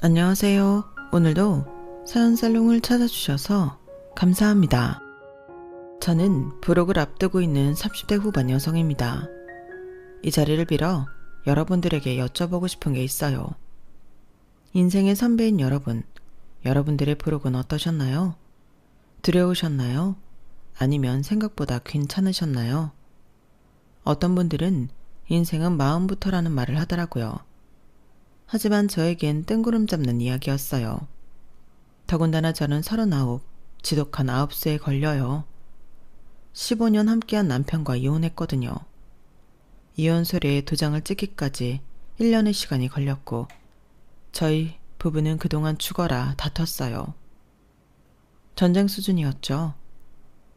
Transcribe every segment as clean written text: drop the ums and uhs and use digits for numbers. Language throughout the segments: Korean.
안녕하세요. 오늘도 사연살롱을 찾아주셔서 감사합니다. 저는 불혹을 앞두고 있는 30대 후반 여성입니다. 이 자리를 빌어 여러분들에게 여쭤보고 싶은 게 있어요. 인생의 선배인 여러분, 여러분들의 불혹은 어떠셨나요? 두려우셨나요? 아니면 생각보다 괜찮으셨나요? 어떤 분들은 인생은 마음부터라는 말을 하더라고요. 하지만 저에겐 뜬구름 잡는 이야기였어요. 더군다나 저는 39, 지독한 9수에 걸려요. 15년 함께한 남편과 이혼했거든요. 이혼 서류에 도장을 찍기까지 1년의 시간이 걸렸고 저희 부부는 그동안 죽어라 다퉜어요. 전쟁 수준이었죠.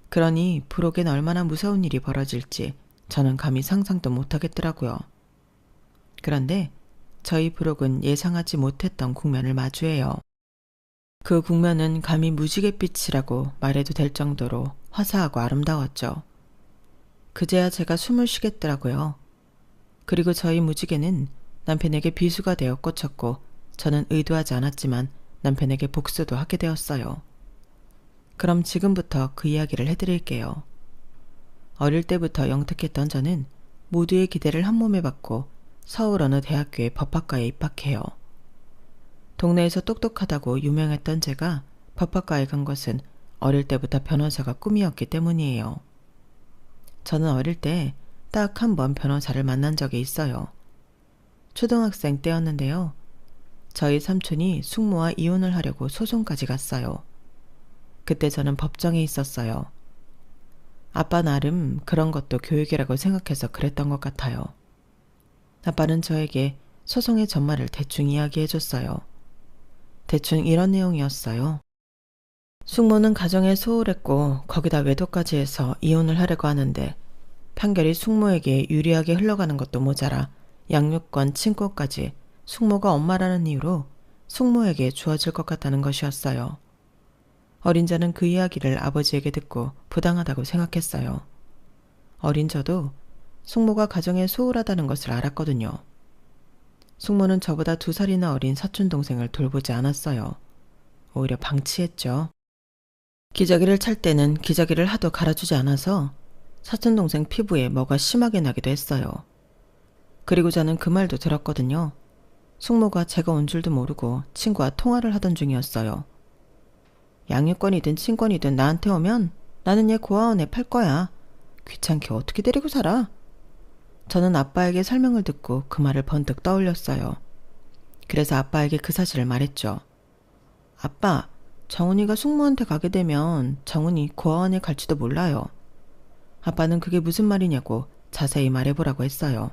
그러니 불혹엔 얼마나 무서운 일이 벌어질지 저는 감히 상상도 못하겠더라고요. 그런데 저희 불혹은 예상하지 못했던 국면을 마주해요. 그 국면은 감히 무지갯빛이라고 말해도 될 정도로 화사하고 아름다웠죠. 그제야 제가 숨을 쉬겠더라고요. 그리고 저희 무지개는 남편에게 비수가 되어 꽂혔고 저는 의도하지 않았지만 남편에게 복수도 하게 되었어요. 그럼 지금부터 그 이야기를 해드릴게요. 어릴 때부터 영특했던 저는 모두의 기대를 한몸에 받고 서울 어느 대학교의 법학과에 입학해요. 동네에서 똑똑하다고 유명했던 제가 법학과에 간 것은 어릴 때부터 변호사가 꿈이었기 때문이에요. 저는 어릴 때 딱 한 번 변호사를 만난 적이 있어요. 초등학생 때였는데요. 저희 삼촌이 숙모와 이혼을 하려고 소송까지 갔어요. 그때 저는 법정에 있었어요. 아빠 나름 그런 것도 교육이라고 생각해서 그랬던 것 같아요. 아빠는 저에게 소송의 전말을 대충 이야기해줬어요. 대충 이런 내용이었어요. 숙모는 가정에 소홀했고 거기다 외도까지 해서 이혼을 하려고 하는데 판결이 숙모에게 유리하게 흘러가는 것도 모자라 양육권, 친권까지 숙모가 엄마라는 이유로 숙모에게 주어질 것 같다는 것이었어요. 어린 저는 그 이야기를 아버지에게 듣고 부당하다고 생각했어요. 어린 저도 숙모가 가정에 소홀하다는 것을 알았거든요. 숙모는 저보다 2살이나 어린 사촌동생을 돌보지 않았어요. 오히려 방치했죠. 기저귀를 찰 때는 기저귀를 하도 갈아주지 않아서 사촌동생 피부에 뭐가 심하게 나기도 했어요. 그리고 저는 그 말도 들었거든요. 숙모가 제가 온 줄도 모르고 친구와 통화를 하던 중이었어요. 양육권이든 친권이든 나한테 오면 나는 얘 고아원에 팔 거야. 귀찮게 어떻게 데리고 살아? 저는 아빠에게 설명을 듣고 그 말을 번뜩 떠올렸어요. 그래서 아빠에게 그 사실을 말했죠. 아빠, 정훈이가 숙모한테 가게 되면 정훈이 고아원에 갈지도 몰라요. 아빠는 그게 무슨 말이냐고 자세히 말해보라고 했어요.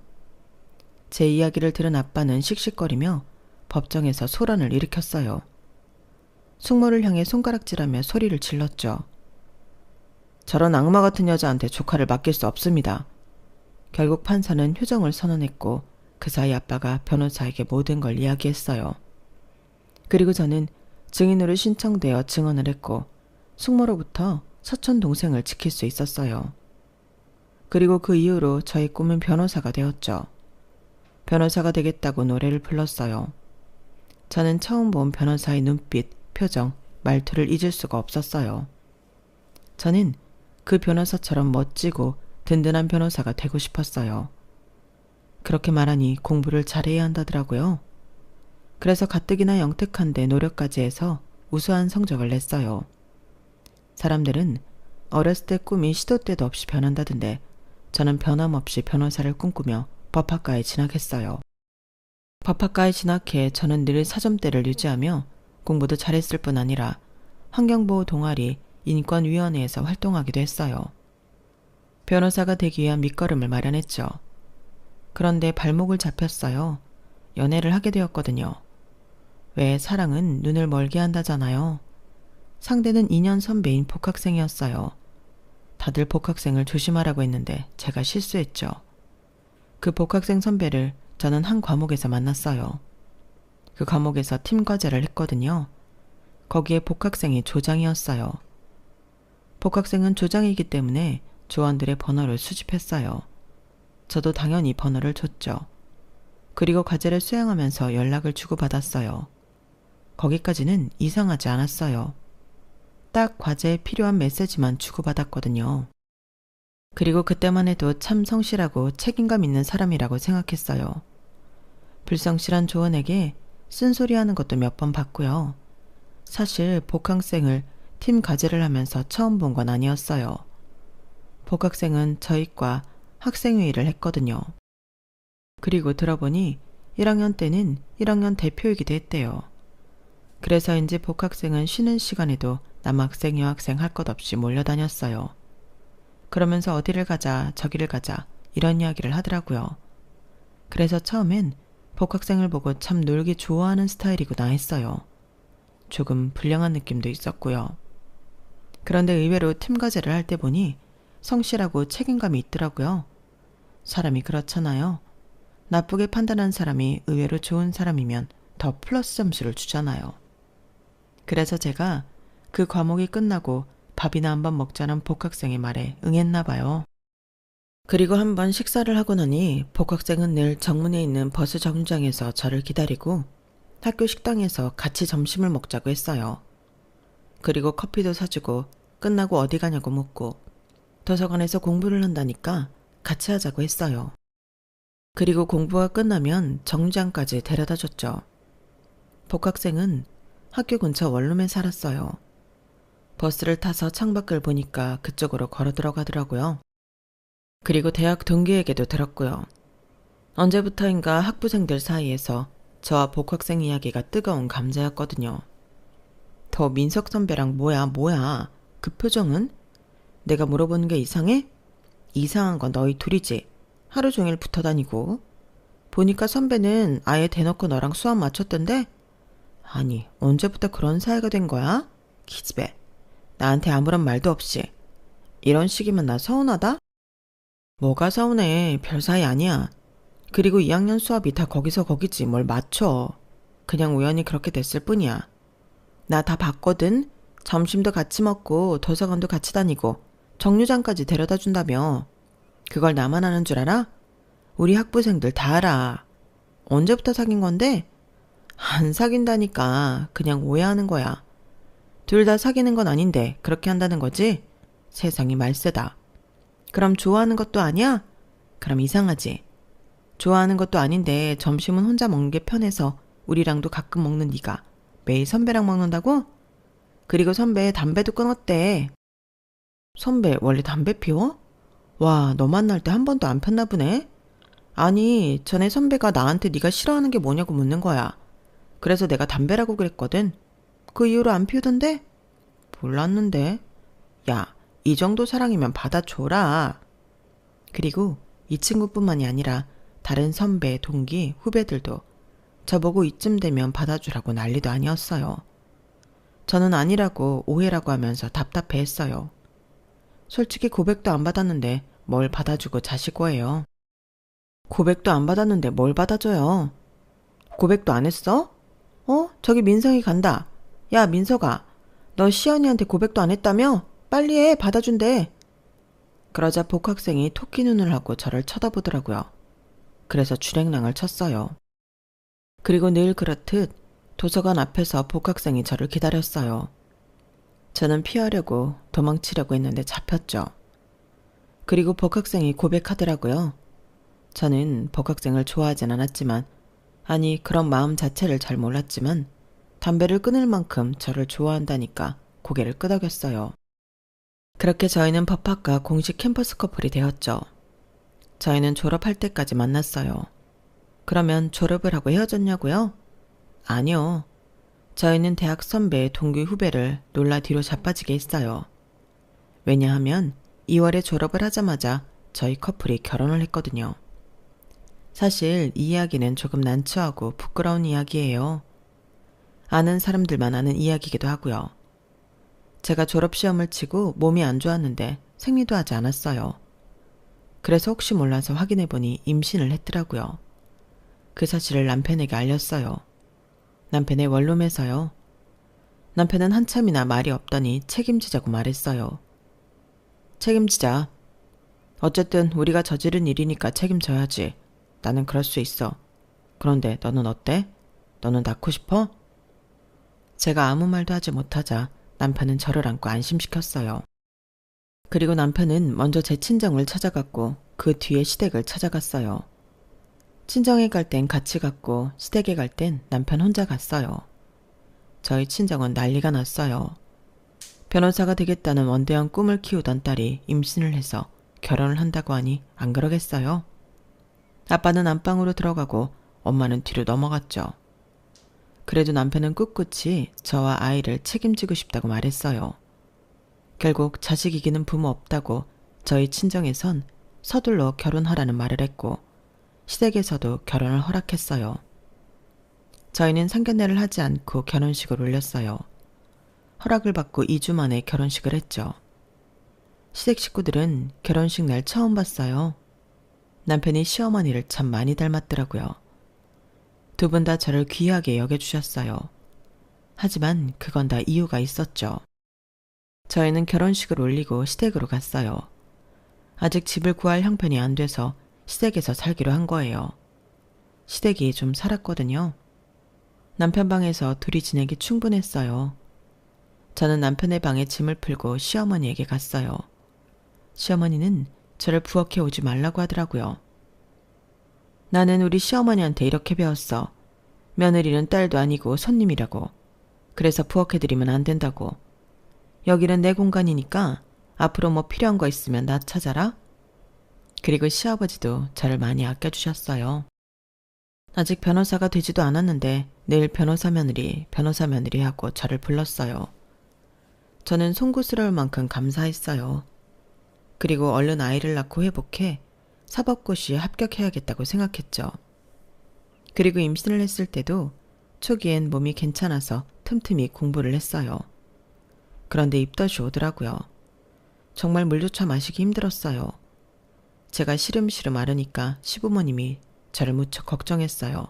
제 이야기를 들은 아빠는 씩씩거리며 법정에서 소란을 일으켰어요. 숙모를 향해 손가락질하며 소리를 질렀죠. 저런 악마 같은 여자한테 조카를 맡길 수 없습니다. 결국 판사는 휴정을 선언했고 그 사이 아빠가 변호사에게 모든 걸 이야기했어요. 그리고 저는 증인으로 신청되어 증언을 했고 숙모로부터 사촌 동생을 지킬 수 있었어요. 그리고 그 이후로 저의 꿈은 변호사가 되었죠. 변호사가 되겠다고 노래를 불렀어요. 저는 처음 본 변호사의 눈빛, 표정, 말투를 잊을 수가 없었어요. 저는 그 변호사처럼 멋지고 든든한 변호사가 되고 싶었어요. 그렇게 말하니 공부를 잘해야 한다더라고요. 그래서 가뜩이나 영특한데 노력까지 해서 우수한 성적을 냈어요. 사람들은 어렸을 때 꿈이 시도 때도 없이 변한다던데 저는 변함없이 변호사를 꿈꾸며 법학과에 진학했어요. 법학과에 진학해 저는 늘 사점대를 유지하며 공부도 잘했을 뿐 아니라 환경보호 동아리 인권위원회에서 활동하기도 했어요. 변호사가 되기 위한 밑거름을 마련했죠. 그런데 발목을 잡혔어요. 연애를 하게 되었거든요. 왜 사랑은 눈을 멀게 한다잖아요. 상대는 2년 선배인 복학생이었어요. 다들 복학생을 조심하라고 했는데 제가 실수했죠. 그 복학생 선배를 저는 한 과목에서 만났어요. 그 과목에서 팀 과제를 했거든요. 거기에 복학생이 조장이었어요. 복학생은 조장이기 때문에 조원들의 번호를 수집했어요. 저도 당연히 번호를 줬죠. 그리고 과제를 수행하면서 연락을 주고받았어요. 거기까지는 이상하지 않았어요. 딱 과제에 필요한 메시지만 주고받았거든요. 그리고 그때만 해도 참 성실하고 책임감 있는 사람이라고 생각했어요. 불성실한 조원에게 쓴소리하는 것도 몇 번 봤고요. 사실 복학생을 팀 과제를 하면서 처음 본 건 아니었어요. 복학생은 저희과 학생회의를 했거든요. 그리고 들어보니 1학년 때는 1학년 대표이기도 했대요. 그래서인지 복학생은 쉬는 시간에도 남학생, 여학생 할 것 없이 몰려다녔어요. 그러면서 어디를 가자, 저기를 가자 이런 이야기를 하더라고요. 그래서 처음엔 복학생을 보고 참 놀기 좋아하는 스타일이구나 했어요. 조금 불량한 느낌도 있었고요. 그런데 의외로 팀 과제를 할 때 보니 성실하고 책임감이 있더라고요. 사람이 그렇잖아요. 나쁘게 판단한 사람이 의외로 좋은 사람이면 더 플러스 점수를 주잖아요. 그래서 제가 그 과목이 끝나고 밥이나 한번 먹자는 복학생의 말에 응했나 봐요. 그리고 한번 식사를 하고 나니 복학생은 늘 정문에 있는 버스 정류장에서 저를 기다리고 학교 식당에서 같이 점심을 먹자고 했어요. 그리고 커피도 사주고 끝나고 어디 가냐고 묻고 도서관에서 공부를 한다니까 같이 하자고 했어요. 그리고 공부가 끝나면 정류장까지 데려다 줬죠. 복학생은 학교 근처 원룸에 살았어요. 버스를 타서 창밖을 보니까 그쪽으로 걸어 들어가더라고요. 그리고 대학 동기에게도 들었고요. 언제부터인가 학부생들 사이에서 저와 복학생 이야기가 뜨거운 감자였거든요. 더 민석 선배랑 뭐야? 그 표정은? 내가 물어보는 게 이상해? 이상한 건 너희 둘이지. 하루 종일 붙어 다니고. 보니까 선배는 아예 대놓고 너랑 수업 맞췄던데? 아니, 언제부터 그런 사이가 된 거야? 기집애. 나한테 아무런 말도 없이. 이런 식이면 나 서운하다? 뭐가 서운해. 별 사이 아니야. 그리고 2학년 수업이 다 거기서 거기지 뭘 맞춰. 그냥 우연히 그렇게 됐을 뿐이야. 나 다 봤거든. 점심도 같이 먹고 도서관도 같이 다니고 정류장까지 데려다 준다며. 그걸 나만 아는 줄 알아? 우리 학부생들 다 알아. 언제부터 사귄 건데? 안 사귄다니까. 그냥 오해하는 거야. 둘 다 사귀는 건 아닌데 그렇게 한다는 거지? 세상이 말세다. 그럼 좋아하는 것도 아니야? 그럼 이상하지. 좋아하는 것도 아닌데 점심은 혼자 먹는 게 편해서 우리랑도 가끔 먹는 네가 매일 선배랑 먹는다고? 그리고 선배 담배도 끊었대. 선배 원래 담배 피워? 와, 너 만날 때 한 번도 안 폈나 보네? 아니, 전에 선배가 나한테 네가 싫어하는 게 뭐냐고 묻는 거야. 그래서 내가 담배라고 그랬거든. 그 이후로 안 피우던데? 몰랐는데. 야, 이 정도 사랑이면 받아줘라. 그리고 이 친구뿐만이 아니라 다른 선배, 동기, 후배들도 저보고 이쯤 되면 받아주라고 난리도 아니었어요. 저는 아니라고 오해라고 하면서 답답해했어요. 솔직히 고백도 안 받았는데 뭘 받아주고 자실 거예요. 고백도 안 받았는데 뭘 받아줘요. 고백도 안 했어? 저기 민성이 간다. 야, 민석아. 너 시연이한테 고백도 안 했다며? 빨리 해. 받아준대. 그러자 복학생이 토끼 눈을 하고 저를 쳐다보더라고요. 그래서 주랭랑을 쳤어요. 그리고 늘 그렇듯 도서관 앞에서 복학생이 저를 기다렸어요. 저는 피하려고 도망치려고 했는데 잡혔죠. 그리고 복학생이 고백하더라고요. 저는 복학생을 좋아하진 않았지만, 아니 그런 마음 자체를 잘 몰랐지만 담배를 끊을 만큼 저를 좋아한다니까 고개를 끄덕였어요. 그렇게 저희는 법학과 공식 캠퍼스 커플이 되었죠. 저희는 졸업할 때까지 만났어요. 그러면 졸업을 하고 헤어졌냐고요? 아니요. 저희는 대학 선배, 동기 후배를 놀라 뒤로 자빠지게 했어요. 왜냐하면 2월에 졸업을 하자마자 저희 커플이 결혼을 했거든요. 사실 이 이야기는 조금 난처하고 부끄러운 이야기예요. 아는 사람들만 아는 이야기이기도 하고요. 제가 졸업시험을 치고 몸이 안 좋았는데 생리도 하지 않았어요. 그래서 혹시 몰라서 확인해보니 임신을 했더라고요. 그 사실을 남편에게 알렸어요. 남편의 원룸에서요. 남편은 한참이나 말이 없더니 책임지자고 말했어요. 책임지자. 어쨌든 우리가 저지른 일이니까 책임져야지. 나는 그럴 수 있어. 그런데 너는 어때? 너는 낳고 싶어? 제가 아무 말도 하지 못하자 남편은 저를 안고 안심시켰어요. 그리고 남편은 먼저 제 친정을 찾아갔고 그 뒤에 시댁을 찾아갔어요. 친정에 갈 땐 같이 갔고 시댁에 갈 땐 남편 혼자 갔어요. 저희 친정은 난리가 났어요. 변호사가 되겠다는 원대한 꿈을 키우던 딸이 임신을 해서 결혼을 한다고 하니 안 그러겠어요? 아빠는 안방으로 들어가고 엄마는 뒤로 넘어갔죠. 그래도 남편은 꿋꿋이 저와 아이를 책임지고 싶다고 말했어요. 결국 자식 이기는 부모 없다고 저희 친정에선 서둘러 결혼하라는 말을 했고 시댁에서도 결혼을 허락했어요. 저희는 상견례를 하지 않고 결혼식을 올렸어요. 허락을 받고 2주 만에 결혼식을 했죠. 시댁 식구들은 결혼식 날 처음 봤어요. 남편이 시어머니를 참 많이 닮았더라고요. 두 분 다 저를 귀하게 여겨주셨어요. 하지만 그건 다 이유가 있었죠. 저희는 결혼식을 올리고 시댁으로 갔어요. 아직 집을 구할 형편이 안 돼서 시댁에서 살기로 한 거예요. 시댁이 좀 살았거든요. 남편 방에서 둘이 지내기 충분했어요. 저는 남편의 방에 짐을 풀고 시어머니에게 갔어요. 시어머니는 저를 부엌에 오지 말라고 하더라고요. 나는 우리 시어머니한테 이렇게 배웠어. 며느리는 딸도 아니고 손님이라고. 그래서 부엌해드리면 안 된다고. 여기는 내 공간이니까 앞으로 뭐 필요한 거 있으면 나 찾아라. 그리고 시아버지도 저를 많이 아껴주셨어요. 아직 변호사가 되지도 않았는데 내일 변호사 며느리 하고 저를 불렀어요. 저는 송구스러울 만큼 감사했어요. 그리고 얼른 아이를 낳고 회복해 사법고시에 합격해야겠다고 생각했죠. 그리고 임신을 했을 때도 초기엔 몸이 괜찮아서 틈틈이 공부를 했어요. 그런데 입덧이 오더라고요. 정말 물조차 마시기 힘들었어요. 제가 시름시름 앓으니까 시부모님이 저를 무척 걱정했어요.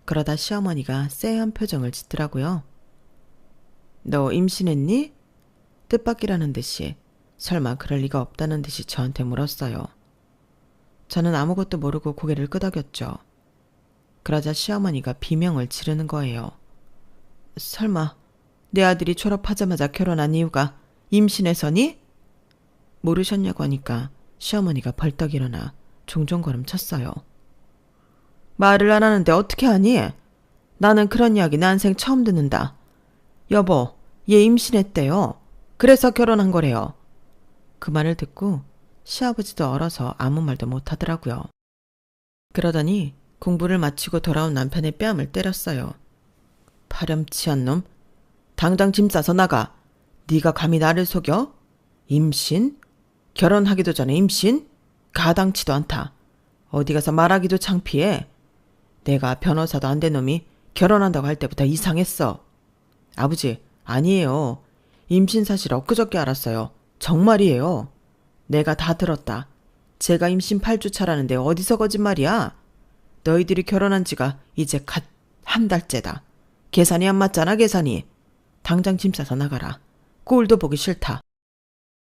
그러다 시어머니가 쎄한 표정을 짓더라고요. 너 임신했니? 뜻밖이라는 듯이 설마 그럴 리가 없다는 듯이 저한테 물었어요. 저는 아무것도 모르고 고개를 끄덕였죠. 그러자 시어머니가 비명을 지르는 거예요. 설마 내 아들이 졸업하자마자 결혼한 이유가 임신해서니? 모르셨냐고 하니까 시어머니가 벌떡 일어나 종종걸음 쳤어요. 말을 안 하는데 어떻게 하니? 나는 그런 이야기 난생 처음 듣는다. 여보, 얘 임신했대요. 그래서 결혼한 거래요. 그 말을 듣고 시아버지도 얼어서 아무 말도 못하더라고요. 그러더니 공부를 마치고 돌아온 남편의 뺨을 때렸어요. 파렴치한 놈. 당장 짐 싸서 나가. 네가 감히 나를 속여? 임신? 결혼하기도 전에 임신? 가당치도 않다. 어디 가서 말하기도 창피해. 내가 변호사도 안 된 놈이 결혼한다고 할 때부터 이상했어. 아버지, 아니에요. 임신 사실 엊그저께 알았어요. 정말이에요. 내가 다 들었다. 제가 임신 8주 차라는데 어디서 거짓말이야? 너희들이 결혼한 지가 이제 갓 한 달째다. 계산이 안 맞잖아, 계산이. 당장 짐 싸서 나가라. 꼴도 보기 싫다.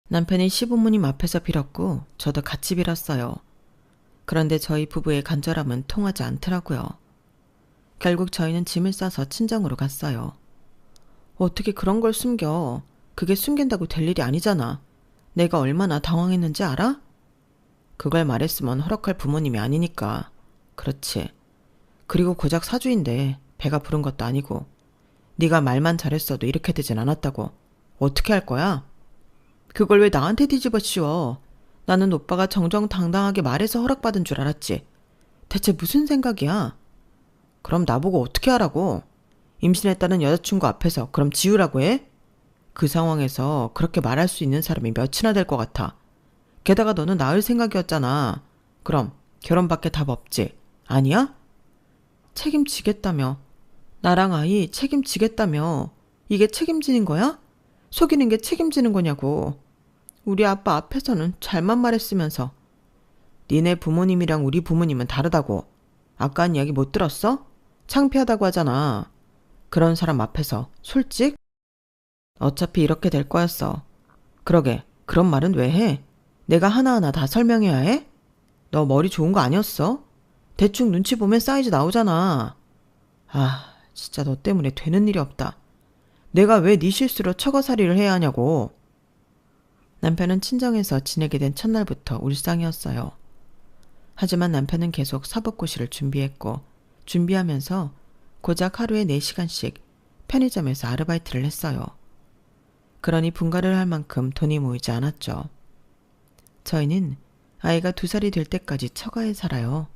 남편이 시부모님 앞에서 빌었고 저도 같이 빌었어요. 그런데 저희 부부의 간절함은 통하지 않더라고요. 결국 저희는 짐을 싸서 친정으로 갔어요. 어떻게 그런 걸 숨겨? 그게 숨긴다고 될 일이 아니잖아. 내가 얼마나 당황했는지 알아? 그걸 말했으면 허락할 부모님이 아니니까. 그렇지. 그리고 고작 사주인데 배가 부른 것도 아니고. 네가 말만 잘했어도 이렇게 되진 않았다고. 어떻게 할 거야? 그걸 왜 나한테 뒤집어 씌워? 나는 오빠가 정정당당하게 말해서 허락받은 줄 알았지. 대체 무슨 생각이야? 그럼 나보고 어떻게 하라고? 임신했다는 여자친구 앞에서 그럼 지우라고 해? 그 상황에서 그렇게 말할 수 있는 사람이 몇이나 될 것 같아. 게다가 너는 낳을 생각이었잖아. 그럼 결혼밖에 답 없지. 아니야? 책임지겠다며. 나랑 아이 책임지겠다며. 이게 책임지는 거야? 속이는 게 책임지는 거냐고. 우리 아빠 앞에서는 잘만 말했으면서. 니네 부모님이랑 우리 부모님은 다르다고. 아까 한 이야기 못 들었어? 창피하다고 하잖아. 그런 사람 앞에서 솔직? 어차피 이렇게 될 거였어. 그러게, 그런 말은 왜 해? 내가 하나하나 다 설명해야 해? 너 머리 좋은 거 아니었어? 대충 눈치 보면 사이즈 나오잖아. 아, 진짜 너 때문에 되는 일이 없다. 내가 왜 네 실수로 처가살이를 해야 하냐고. 남편은 친정에서 지내게 된 첫날부터 울상이었어요. 하지만 남편은 계속 사법고시를 준비했고 준비하면서 고작 하루에 4시간씩 편의점에서 아르바이트를 했어요. 그러니 분가를 할 만큼 돈이 모이지 않았죠. 저희는 아이가 2살이 될 때까지 처가에 살아요.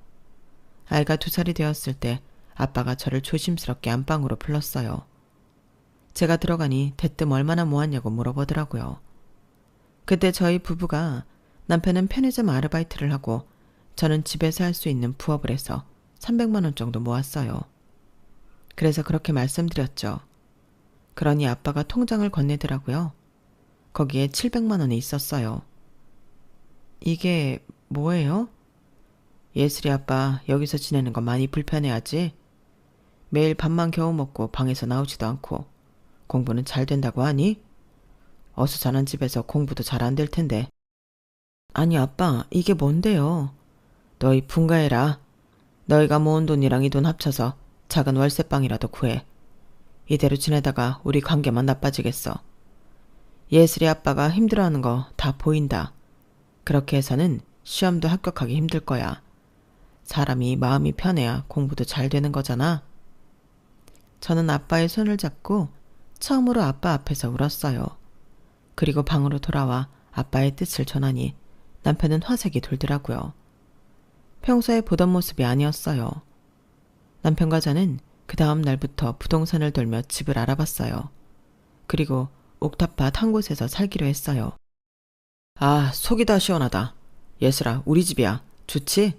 아이가 2살이 되었을 때 아빠가 저를 조심스럽게 안방으로 불렀어요. 제가 들어가니 대뜸 얼마나 모았냐고 물어보더라고요. 그때 저희 부부가 남편은 편의점 아르바이트를 하고 저는 집에서 할 수 있는 부업을 해서 300만 원 정도 모았어요. 그래서 그렇게 말씀드렸죠. 그러니 아빠가 통장을 건네더라고요. 거기에 700만 원이 있었어요. 이게 뭐예요? 예슬이 아빠 여기서 지내는 거 많이 불편해하지? 매일 밥만 겨우 먹고 방에서 나오지도 않고 공부는 잘 된다고 하니? 어수 자란 집에서 공부도 잘 안 될 텐데. 아니 아빠 이게 뭔데요? 너희 분가해라. 너희가 모은 돈이랑 이 돈 합쳐서 작은 월세방이라도 구해. 이대로 지내다가 우리 관계만 나빠지겠어. 예슬이 아빠가 힘들어하는 거 다 보인다. 그렇게 해서는 시험도 합격하기 힘들 거야. 사람이 마음이 편해야 공부도 잘 되는 거잖아. 저는 아빠의 손을 잡고 처음으로 아빠 앞에서 울었어요. 그리고 방으로 돌아와 아빠의 뜻을 전하니 남편은 화색이 돌더라고요. 평소에 보던 모습이 아니었어요. 남편과 저는 그 다음 날부터 부동산을 돌며 집을 알아봤어요. 그리고 옥탑밭 한 곳에서 살기로 했어요. 아, 속이 다 시원하다. 예슬아, 우리 집이야. 좋지?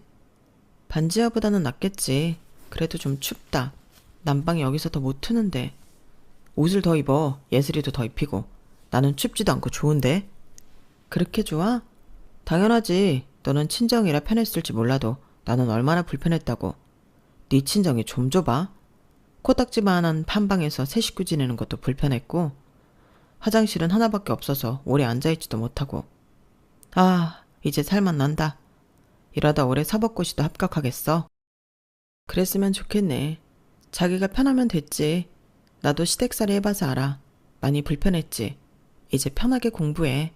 반지하보다는 낫겠지. 그래도 좀 춥다. 난방이 여기서 더 못 트는데. 옷을 더 입어. 예슬이도 더 입히고. 나는 춥지도 않고 좋은데. 그렇게 좋아? 당연하지. 너는 친정이라 편했을지 몰라도 나는 얼마나 불편했다고. 네 친정이 좀 좁아. 코딱지만한 판방에서 세 식구 지내는 것도 불편했고 화장실은 하나밖에 없어서 오래 앉아있지도 못하고. 아, 이제 살만 난다. 이러다 올해 사법고시도 합격하겠어. 그랬으면 좋겠네. 자기가 편하면 됐지. 나도 시댁살이 해봐서 알아. 많이 불편했지. 이제 편하게 공부해.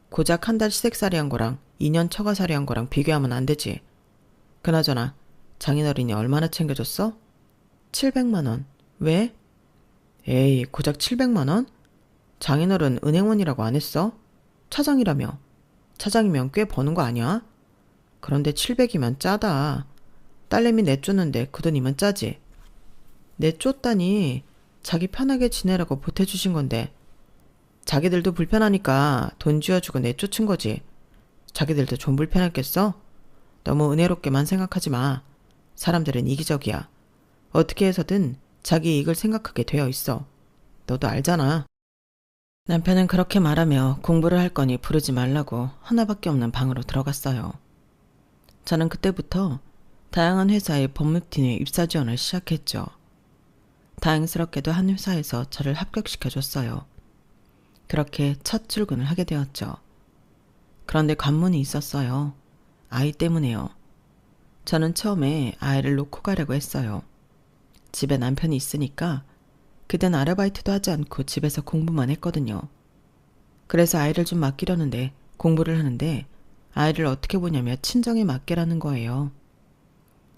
고작 한 달 시댁살이 한 거랑 2년 처가살이 한 거랑 비교하면 안 되지. 그나저나 장인어른이 얼마나 챙겨줬어? 700만 원. 왜? 에이, 고작 700만 원? 장인어른 은행원이라고 안 했어? 차장이라며. 차장이면 꽤 버는 거 아니야? 그런데 700이면 짜다. 딸내미 내쫓는데 그 돈이면 짜지. 내쫓다니. 자기 편하게 지내라고 보태주신 건데. 자기들도 불편하니까 돈 쥐어주고 내쫓은 거지. 자기들도 좀 불편했겠어? 너무 은혜롭게만 생각하지 마. 사람들은 이기적이야. 어떻게 해서든 자기 이익을 생각하게 되어 있어. 너도 알잖아. 남편은 그렇게 말하며 공부를 할 거니 부르지 말라고 하나밖에 없는 방으로 들어갔어요. 저는 그때부터 다양한 회사의 법무팀에 입사 지원을 시작했죠. 다행스럽게도 한 회사에서 저를 합격시켜줬어요. 그렇게 첫 출근을 하게 되었죠. 그런데 관문이 있었어요. 아이 때문에요. 저는 처음에 아이를 놓고 가려고 했어요. 집에 남편이 있으니까 그땐 아르바이트도 하지 않고 집에서 공부만 했거든요. 그래서 아이를 좀 맡기려는데 공부를 하는데 아이를 어떻게 보냐며 친정에 맡기라는 거예요.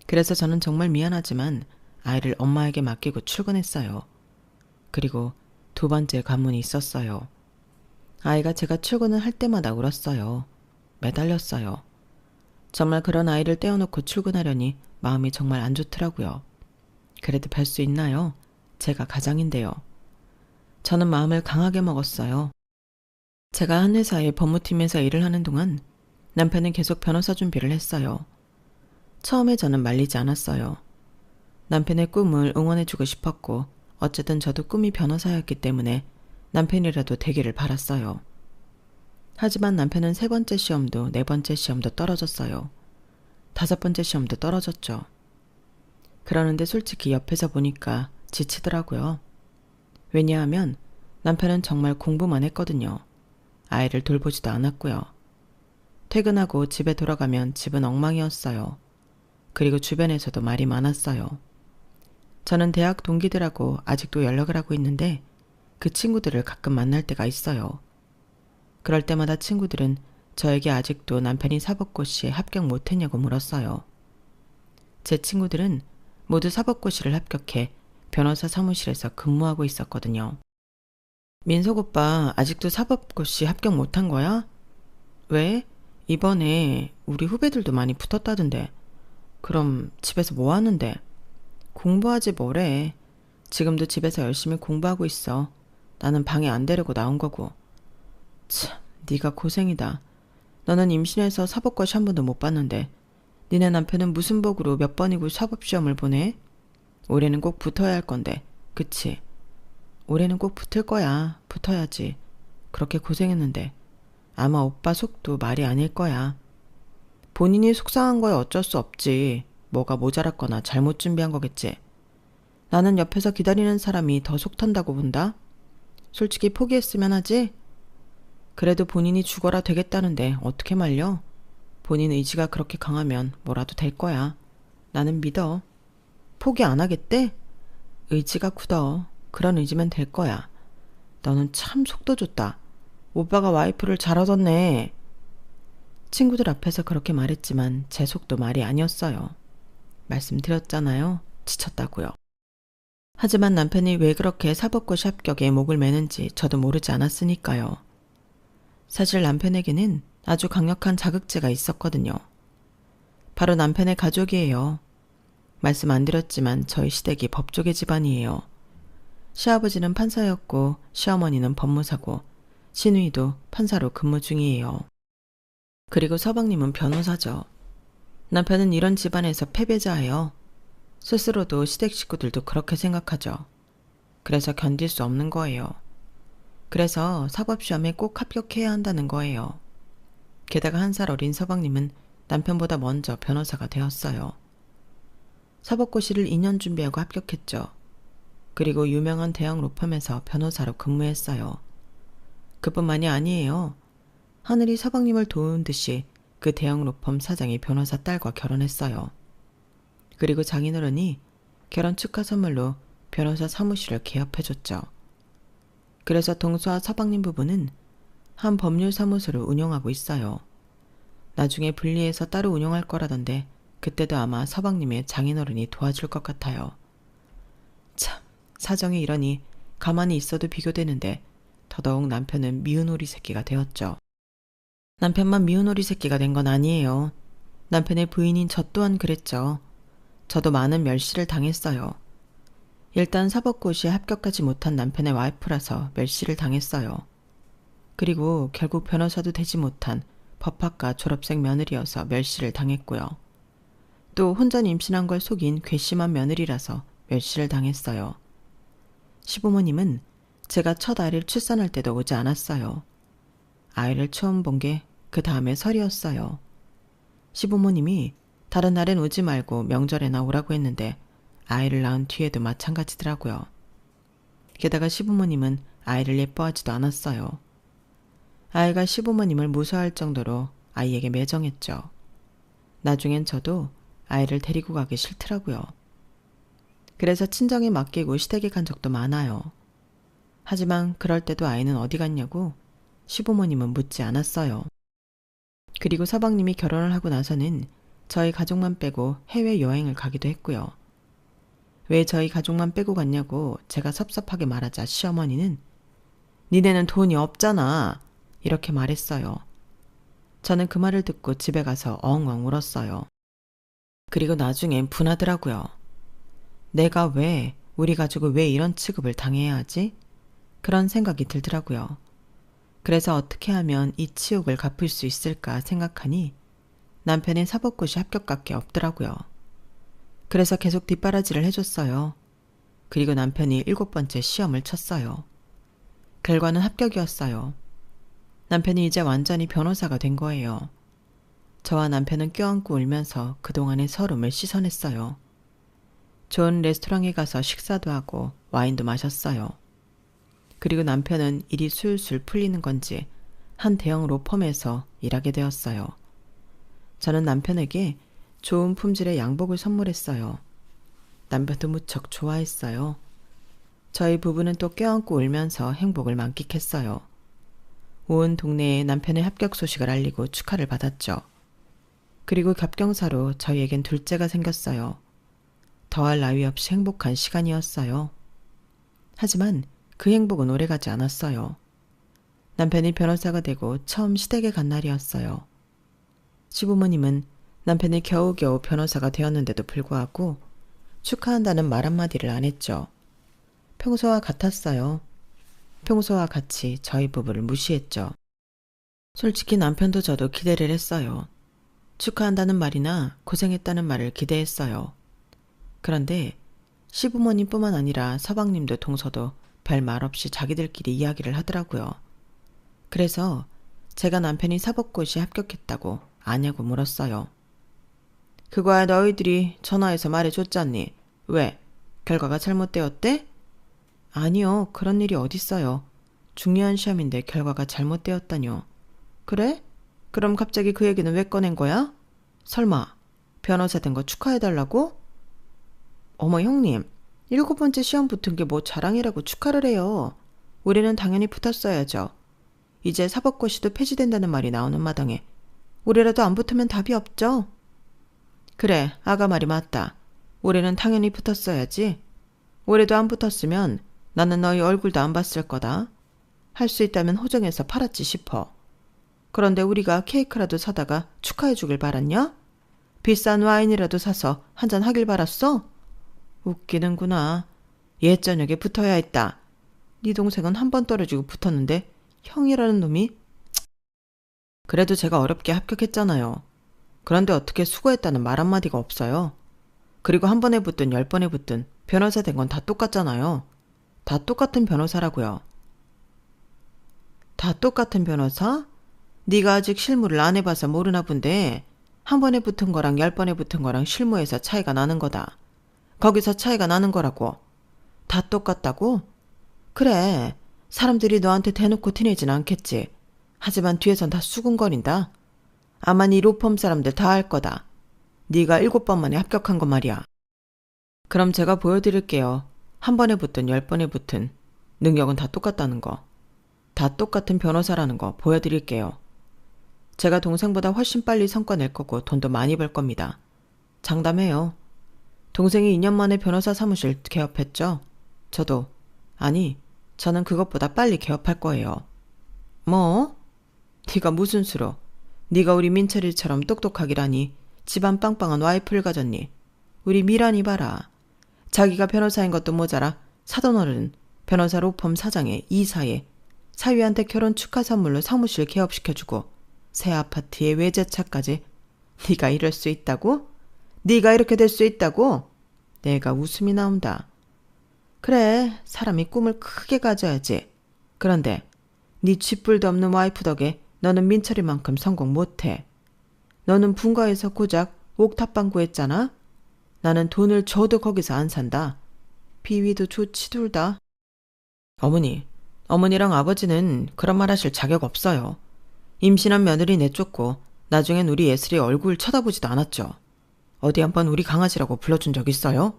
그래서 저는 정말 미안하지만 아이를 엄마에게 맡기고 출근했어요. 그리고 2번째 관문이 있었어요. 아이가 제가 출근을 할 때마다 울었어요. 매달렸어요. 정말 그런 아이를 떼어놓고 출근하려니 마음이 정말 안 좋더라고요. 그래도 별 수 있나요? 제가 가장인데요. 저는 마음을 강하게 먹었어요. 제가 한 회사의 법무팀에서 일을 하는 동안 남편은 계속 변호사 준비를 했어요. 처음에 저는 말리지 않았어요. 남편의 꿈을 응원해주고 싶었고 어쨌든 저도 꿈이 변호사였기 때문에 남편이라도 되기를 바랐어요. 하지만 남편은 3번째 시험도 4번째 시험도 떨어졌어요. 5번째 시험도 떨어졌죠. 그러는데 솔직히 옆에서 보니까 지치더라고요. 왜냐하면 남편은 정말 공부만 했거든요. 아이를 돌보지도 않았고요. 퇴근하고 집에 돌아가면 집은 엉망이었어요. 그리고 주변에서도 말이 많았어요. 저는 대학 동기들하고 아직도 연락을 하고 있는데 그 친구들을 가끔 만날 때가 있어요. 그럴 때마다 친구들은 저에게 아직도 남편이 사법고시에 합격 못했냐고 물었어요. 제 친구들은 모두 사법고시를 합격해 변호사 사무실에서 근무하고 있었거든요. 민석 오빠 아직도 사법고시 합격 못한 거야? 왜? 이번에 우리 후배들도 많이 붙었다던데. 그럼 집에서 뭐 하는데? 공부하지 뭐래. 지금도 집에서 열심히 공부하고 있어. 나는 방에 안 데리고 나온 거고. 참, 네가 고생이다. 너는 임신해서 사법고시 한 번도 못 봤는데 니네 남편은 무슨 복으로 몇 번이고 사법시험을 보내? 올해는 꼭 붙어야 할 건데, 그치? 올해는 꼭 붙을 거야. 붙어야지. 그렇게 고생했는데 아마 오빠 속도 말이 아닐 거야. 본인이 속상한 거야 어쩔 수 없지. 뭐가 모자랐거나 잘못 준비한 거겠지. 나는 옆에서 기다리는 사람이 더 속 탄다고 본다. 솔직히 포기했으면 하지? 그래도 본인이 죽어라 되겠다는데 어떻게 말려? 본인 의지가 그렇게 강하면 뭐라도 될 거야. 나는 믿어. 포기 안 하겠대? 의지가 굳어. 그런 의지면 될 거야. 너는 참 속도 좋다. 오빠가 와이프를 잘 얻었네. 친구들 앞에서 그렇게 말했지만 제 속도 말이 아니었어요. 말씀드렸잖아요. 지쳤다고요. 하지만 남편이 왜 그렇게 사법고시 합격에 목을 매는지 저도 모르지 않았으니까요. 사실 남편에게는 아주 강력한 자극제가 있었거든요. 바로 남편의 가족이에요. 말씀 안 드렸지만 저희 시댁이 법조계 집안이에요. 시아버지는 판사였고 시어머니는 법무사고 시누이도 판사로 근무 중이에요. 그리고 서방님은 변호사죠. 남편은 이런 집안에서 패배자예요. 스스로도 시댁 식구들도 그렇게 생각하죠. 그래서 견딜 수 없는 거예요. 그래서 사법시험에 꼭 합격해야 한다는 거예요. 게다가 1살 어린 서방님은 남편보다 먼저 변호사가 되었어요. 사법고시를 2년 준비하고 합격했죠. 그리고 유명한 대형 로펌에서 변호사로 근무했어요. 그뿐만이 아니에요. 하늘이 서방님을 도운 듯이 그 대형 로펌 사장이 변호사 딸과 결혼했어요. 그리고 장인어른이 결혼 축하 선물로 변호사 사무실을 개업해줬죠. 그래서 동서와 서방님 부부는 한 법률사무소를 운영하고 있어요. 나중에 분리해서 따로 운영할 거라던데 그때도 아마 서방님의 장인어른이 도와줄 것 같아요. 참, 사정이 이러니 가만히 있어도 비교되는데 더더욱 남편은 미운 오리 새끼가 되었죠. 남편만 미운 오리 새끼가 된 건 아니에요. 남편의 부인인 저 또한 그랬죠. 저도 많은 멸시를 당했어요. 일단 사법고시에 합격하지 못한 남편의 와이프라서 멸시를 당했어요. 그리고 결국 변호사도 되지 못한 법학과 졸업생 며느리여서 멸시를 당했고요. 또 혼전 임신한 걸 속인 괘씸한 며느리라서 멸시를 당했어요. 시부모님은 제가 첫 아이를 출산할 때도 오지 않았어요. 아이를 처음 본 게 그 다음에 설이었어요. 시부모님이 다른 날엔 오지 말고 명절에나 오라고 했는데 아이를 낳은 뒤에도 마찬가지더라고요. 게다가 시부모님은 아이를 예뻐하지도 않았어요. 아이가 시부모님을 무서워할 정도로 아이에게 매정했죠. 나중엔 저도 아이를 데리고 가기 싫더라고요. 그래서 친정에 맡기고 시댁에 간 적도 많아요. 하지만 그럴 때도 아이는 어디 갔냐고 시부모님은 묻지 않았어요. 그리고 서방님이 결혼을 하고 나서는 저희 가족만 빼고 해외여행을 가기도 했고요. 왜 저희 가족만 빼고 갔냐고 제가 섭섭하게 말하자 시어머니는 니네는 돈이 없잖아 이렇게 말했어요. 저는 그 말을 듣고 집에 가서 엉엉 울었어요. 그리고 나중엔 분하더라고요. 내가 왜, 우리 가족을 왜 이런 취급을 당해야 하지? 그런 생각이 들더라고요. 그래서 어떻게 하면 이 치욕을 갚을 수 있을까 생각하니 남편의 사법고시 합격밖에 없더라고요. 그래서 계속 뒷바라지를 해줬어요. 그리고 남편이 7번째 시험을 쳤어요. 결과는 합격이었어요. 남편이 이제 완전히 변호사가 된 거예요. 저와 남편은 껴안고 울면서 그동안의 서름을 씻어냈어요. 좋은 레스토랑에 가서 식사도 하고 와인도 마셨어요. 그리고 남편은 일이 술술 풀리는 건지 한 대형 로펌에서 일하게 되었어요. 저는 남편에게 좋은 품질의 양복을 선물했어요. 남편도 무척 좋아했어요. 저희 부부는 또 껴안고 울면서 행복을 만끽했어요. 온 동네에 남편의 합격 소식을 알리고 축하를 받았죠. 그리고 겹경사로 저희에겐 둘째가 생겼어요. 더할 나위 없이 행복한 시간이었어요. 하지만 그 행복은 오래가지 않았어요. 남편이 변호사가 되고 처음 시댁에 간 날이었어요. 시부모님은 남편이 겨우겨우 변호사가 되었는데도 불구하고 축하한다는 말 한마디를 안 했죠. 평소와 같았어요. 평소와 같이 저희 부부를 무시했죠. 솔직히 남편도 저도 기대를 했어요. 축하한다는 말이나 고생했다는 말을 기대했어요. 그런데 시부모님뿐만 아니라 서방님도 동서도 별 말 없이 자기들끼리 이야기를 하더라고요. 그래서 제가 남편이 사법고시에 합격했다고 아냐고 물었어요. 그거야 너희들이 전화해서 말해줬잖니. 왜? 결과가 잘못되었대? 아니요. 그런 일이 어딨어요. 중요한 시험인데 결과가 잘못되었다뇨. 그래? 그럼 갑자기 그 얘기는 왜 꺼낸 거야? 설마 변호사 된 거 축하해달라고? 어머 형님, 7번째 시험 붙은 게 뭐 자랑이라고 축하를 해요. 우리는 당연히 붙었어야죠. 이제 사법고시도 폐지된다는 말이 나오는 마당에 우리라도 안 붙으면 답이 없죠. 그래, 아가 말이 맞다. 올해는 당연히 붙었어야지. 올해도 안 붙었으면 나는 너희 얼굴도 안 봤을 거다. 할 수 있다면 호정해서 팔았지 싶어. 그런데 우리가 케이크라도 사다가 축하해 주길 바랐냐? 비싼 와인이라도 사서 한잔 하길 바랐어? 웃기는구나. 옛 저녁에 붙어야 했다. 네 동생은 한 번 떨어지고 붙었는데 형이라는 놈이? 그래도 제가 어렵게 합격했잖아요. 그런데 어떻게 수고했다는 말 한마디가 없어요. 그리고 한 번에 붙든 10번에 붙든 변호사 된 건 다 똑같잖아요. 다 똑같은 변호사라고요. 다 똑같은 변호사? 네가 아직 실무를 안 해봐서 모르나 본데 한 번에 붙은 거랑 10번에 붙은 거랑 실무에서 차이가 나는 거다. 거기서 차이가 나는 거라고. 다 똑같다고? 그래. 사람들이 너한테 대놓고 티내진 않겠지. 하지만 뒤에선 다 수군거린다. 아마 네 로펌 사람들 다 알 거다. 네가 7번 만에 합격한 거 말이야. 그럼 제가 보여드릴게요. 한 번에 붙든 10번에 붙든 능력은 다 똑같다는 거. 다 똑같은 변호사라는 거 보여드릴게요. 제가 동생보다 훨씬 빨리 성과 낼 거고 돈도 많이 벌 겁니다. 장담해요. 동생이 2년 만에 변호사 사무실 개업했죠? 저는 그것보다 빨리 개업할 거예요. 뭐? 네가 무슨 수로? 네가 우리 민철이처럼 똑똑하기라니 집안 빵빵한 와이프를 가졌니? 우리 미란이 봐라. 자기가 변호사인 것도 모자라 사돈어른 변호사 로펌 사장에 이사에 사위한테 결혼 축하 선물로 사무실 개업시켜주고 새 아파트에 외제차까지. 네가 이럴 수 있다고? 네가 이렇게 될 수 있다고? 내가 웃음이 나온다. 그래, 사람이 꿈을 크게 가져야지. 그런데 네 쥐뿔도 없는 와이프 덕에 너는 민철이만큼 성공 못해. 너는 분가에서 고작 옥탑방 구했잖아. 나는 돈을 줘도 거기서 안 산다. 비위도 좋지 둘 다. 어머니랑 아버지는 그런 말 하실 자격 없어요. 임신한 며느리 내쫓고 나중엔 우리 예슬이 얼굴 쳐다보지도 않았죠. 어디 한번 우리 강아지라고 불러준 적 있어요?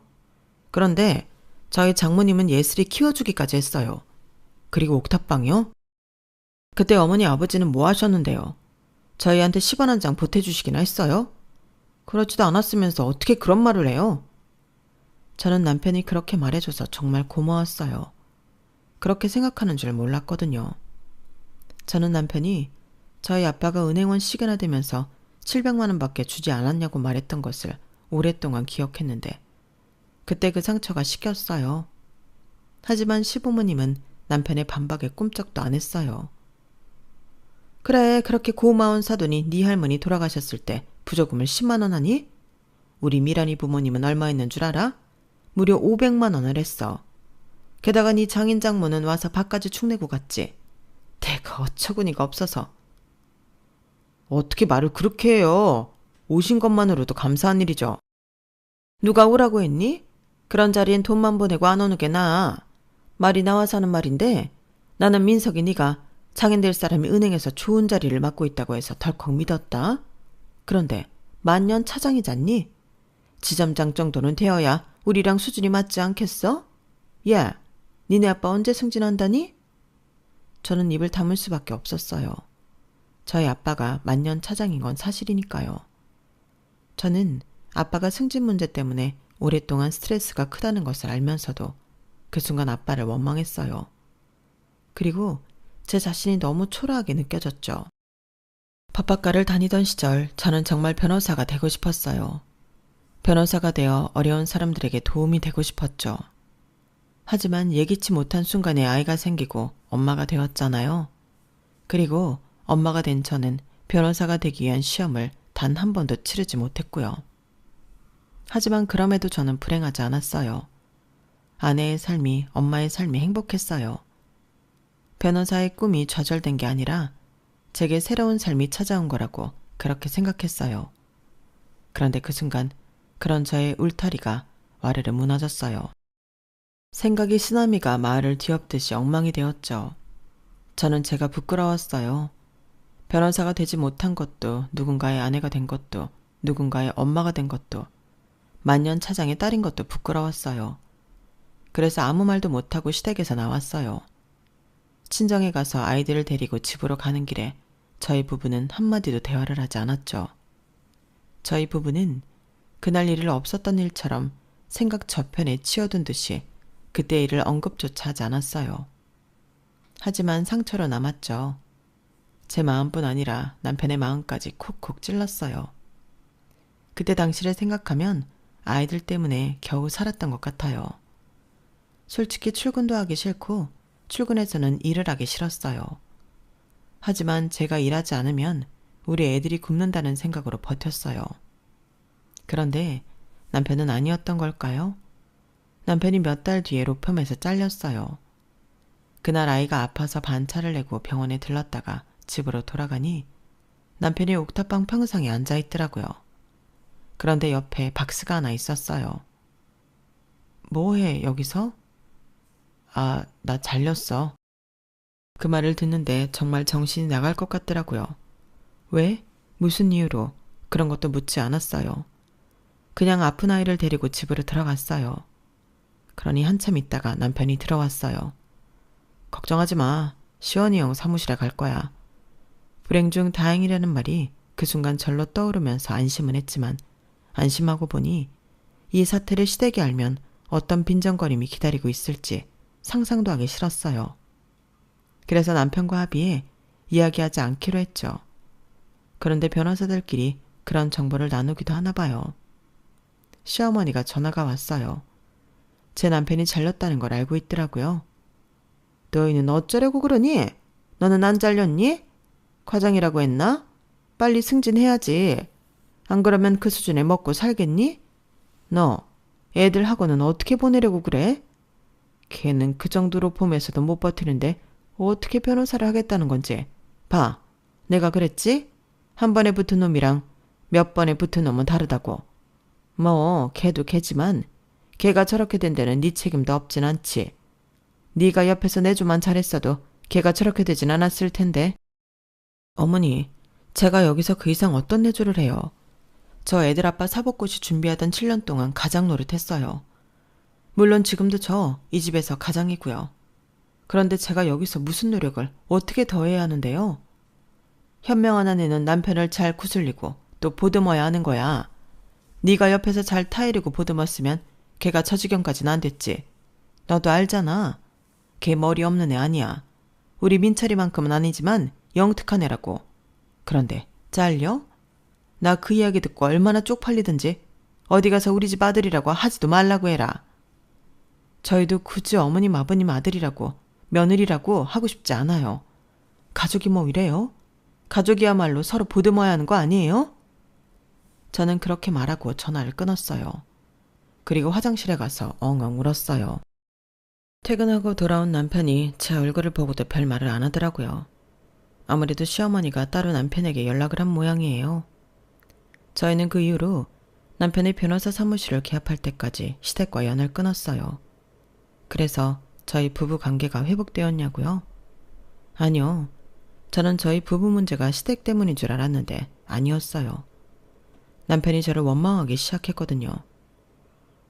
그런데 저희 장모님은 예슬이 키워주기까지 했어요. 그리고 옥탑방이요? 그때 어머니 아버지는 뭐 하셨는데요? 저희한테 10원 한 장 보태주시기나 했어요? 그렇지도 않았으면서 어떻게 그런 말을 해요? 저는 남편이 그렇게 말해줘서 정말 고마웠어요. 그렇게 생각하는 줄 몰랐거든요. 저는 남편이 저희 아빠가 은행원 시계나 되면서 700만 원밖에 주지 않았냐고 말했던 것을 오랫동안 기억했는데 그때 그 상처가 식혔어요. 하지만 시부모님은 남편의 반박에 꿈쩍도 안 했어요. 그래, 그렇게 고마운 사돈이 네 할머니 돌아가셨을 때 부조금을 10만 원 하니? 우리 미란이 부모님은 얼마 했는 줄 알아? 무려 500만 원을 했어. 게다가 네 장인 장모는 와서 밥까지 축내고 갔지. 내가 어처구니가 없어서. 어떻게 말을 그렇게 해요? 오신 것만으로도 감사한 일이죠. 누가 오라고 했니? 그런 자리엔 돈만 보내고 안 오는 게 나아. 말이 나와서 하는 말인데 나는 민석이 네가 장인 될 사람이 은행에서 좋은 자리를 맡고 있다고 해서 덜컥 믿었다. 그런데 만년 차장이잖니? 지점장 정도는 되어야 우리랑 수준이 맞지 않겠어? 야, 니네 아빠 언제 승진한다니? 저는 입을 다물 수밖에 없었어요. 저희 아빠가 만년 차장인 건 사실이니까요. 저는 아빠가 승진 문제 때문에 오랫동안 스트레스가 크다는 것을 알면서도 그 순간 아빠를 원망했어요. 그리고 제 자신이 너무 초라하게 느껴졌죠. 법학과를 다니던 시절 저는 정말 변호사가 되고 싶었어요. 변호사가 되어 어려운 사람들에게 도움이 되고 싶었죠. 하지만 예기치 못한 순간에 아이가 생기고 엄마가 되었잖아요. 그리고 엄마가 된 저는 변호사가 되기 위한 시험을 단 한 번도 치르지 못했고요. 하지만 그럼에도 저는 불행하지 않았어요. 아내의 삶이, 엄마의 삶이 행복했어요. 변호사의 꿈이 좌절된 게 아니라 제게 새로운 삶이 찾아온 거라고 그렇게 생각했어요. 그런데 그 순간 그런 저의 울타리가 와르르 무너졌어요. 생각이 쓰나미가 마을을 뒤엎듯이 엉망이 되었죠. 저는 제가 부끄러웠어요. 변호사가 되지 못한 것도, 누군가의 아내가 된 것도, 누군가의 엄마가 된 것도, 만년 차장의 딸인 것도 부끄러웠어요. 그래서 아무 말도 못하고 시댁에서 나왔어요. 친정에 가서 아이들을 데리고 집으로 가는 길에 저희 부부는 한마디도 대화를 하지 않았죠. 저희 부부는 그날 일을 없었던 일처럼 생각 저편에 치어둔 듯이 그때 일을 언급조차 하지 않았어요. 하지만 상처로 남았죠. 제 마음뿐 아니라 남편의 마음까지 콕콕 찔렀어요. 그때 당시를 생각하면 아이들 때문에 겨우 살았던 것 같아요. 솔직히 출근도 하기 싫고 출근해서는 일을 하기 싫었어요. 하지만 제가 일하지 않으면 우리 애들이 굶는다는 생각으로 버텼어요. 그런데 남편은 아니었던 걸까요? 남편이 몇 달 뒤에 로펌에서 잘렸어요. 그날 아이가 아파서 반차를 내고 병원에 들렀다가 집으로 돌아가니 남편이 옥탑방 평상에 앉아있더라고요. 그런데 옆에 박스가 하나 있었어요. 뭐해 여기서? 아, 나 잘렸어. 그 말을 듣는데 정말 정신이 나갈 것 같더라고요. 왜? 무슨 이유로? 그런 것도 묻지 않았어요. 그냥 아픈 아이를 데리고 집으로 들어갔어요. 그러니 한참 있다가 남편이 들어왔어요. 걱정하지 마. 시원이 형 사무실에 갈 거야. 불행 중 다행이라는 말이 그 순간 절로 떠오르면서 안심은 했지만 안심하고 보니 이 사태를 시댁이 알면 어떤 빈정거림이 기다리고 있을지 상상도 하기 싫었어요. 그래서 남편과 합의해 이야기하지 않기로 했죠. 그런데 변호사들끼리 그런 정보를 나누기도 하나 봐요. 시어머니가 전화가 왔어요. 제 남편이 잘렸다는 걸 알고 있더라고요. 너희는 어쩌려고 그러니? 너는 안 잘렸니? 과장이라고 했나? 빨리 승진해야지. 안 그러면 그 수준에 먹고 살겠니? 너 애들 학원은 어떻게 보내려고 그래? 걔는 그 정도로 봄에서도 못 버티는데 어떻게 변호사를 하겠다는 건지. 봐, 내가 그랬지? 한 번에 붙은 놈이랑 몇 번에 붙은 놈은 다르다고. 뭐 걔도 걔지만 걔가 저렇게 된 데는 네 책임도 없진 않지. 네가 옆에서 내조만 잘했어도 걔가 저렇게 되진 않았을 텐데. 어머니, 제가 여기서 그 이상 어떤 내조를 해요. 저 애들 아빠 사법고시 준비하던 7년 동안 가장 노릇했어요. 물론 지금도 저 이 집에서 가장이고요. 그런데 제가 여기서 무슨 노력을 어떻게 더 해야 하는데요? 현명한 아내는 남편을 잘 구슬리고 또 보듬어야 하는 거야. 네가 옆에서 잘 타이르고 보듬었으면 걔가 저 지경까지는 안 됐지. 너도 알잖아. 걔 머리 없는 애 아니야. 우리 민철이만큼은 아니지만 영특한 애라고. 그런데 잘려? 나 그 이야기 듣고 얼마나 쪽팔리든지 어디 가서 우리 집 아들이라고 하지도 말라고 해라. 저희도 굳이 어머님 아버님 아들이라고 며느리라고 하고 싶지 않아요. 가족이 뭐 이래요? 가족이야말로 서로 보듬어야 하는 거 아니에요? 저는 그렇게 말하고 전화를 끊었어요. 그리고 화장실에 가서 엉엉 울었어요. 퇴근하고 돌아온 남편이 제 얼굴을 보고도 별 말을 안 하더라고요. 아무래도 시어머니가 따로 남편에게 연락을 한 모양이에요. 저희는 그 이후로 남편의 변호사 사무실을 개업할 때까지 시댁과 연을 끊었어요. 그래서 저희 부부 관계가 회복되었냐고요? 아니요. 저는 저희 부부 문제가 시댁 때문인 줄 알았는데 아니었어요. 남편이 저를 원망하기 시작했거든요.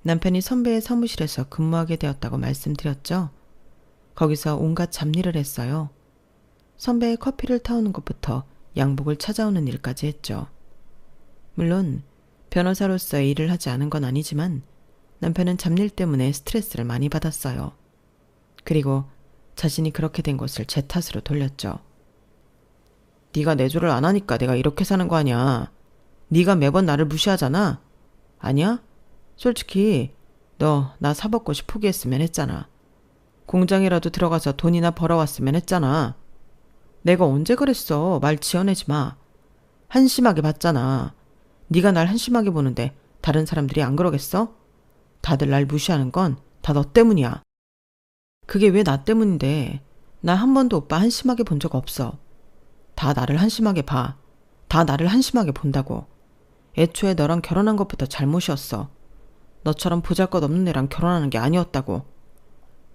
남편이 선배의 사무실에서 근무하게 되었다고 말씀드렸죠? 거기서 온갖 잡일을 했어요. 선배의 커피를 타오는 것부터 양복을 찾아오는 일까지 했죠. 물론 변호사로서의 일을 하지 않은 건 아니지만 남편은 잡일 때문에 스트레스를 많이 받았어요. 그리고 자신이 그렇게 된 것을 제 탓으로 돌렸죠. 네가 내조를 안 하니까 내가 이렇게 사는 거 아니야. 네가 매번 나를 무시하잖아. 아니야? 솔직히 너 나 사법고시 포기했으면 했잖아. 공장이라도 들어가서 돈이나 벌어왔으면 했잖아. 내가 언제 그랬어. 말 지어내지 마. 한심하게 봤잖아. 네가 날 한심하게 보는데 다른 사람들이 안 그러겠어? 다들 날 무시하는 건 다 너 때문이야. 그게 왜 나 때문인데. 나 한 번도 오빠 한심하게 본 적 없어. 다 나를 한심하게 봐. 다 나를 한심하게 본다고. 애초에 너랑 결혼한 것부터 잘못이었어. 너처럼 보잘것없는 애랑 결혼하는 게 아니었다고.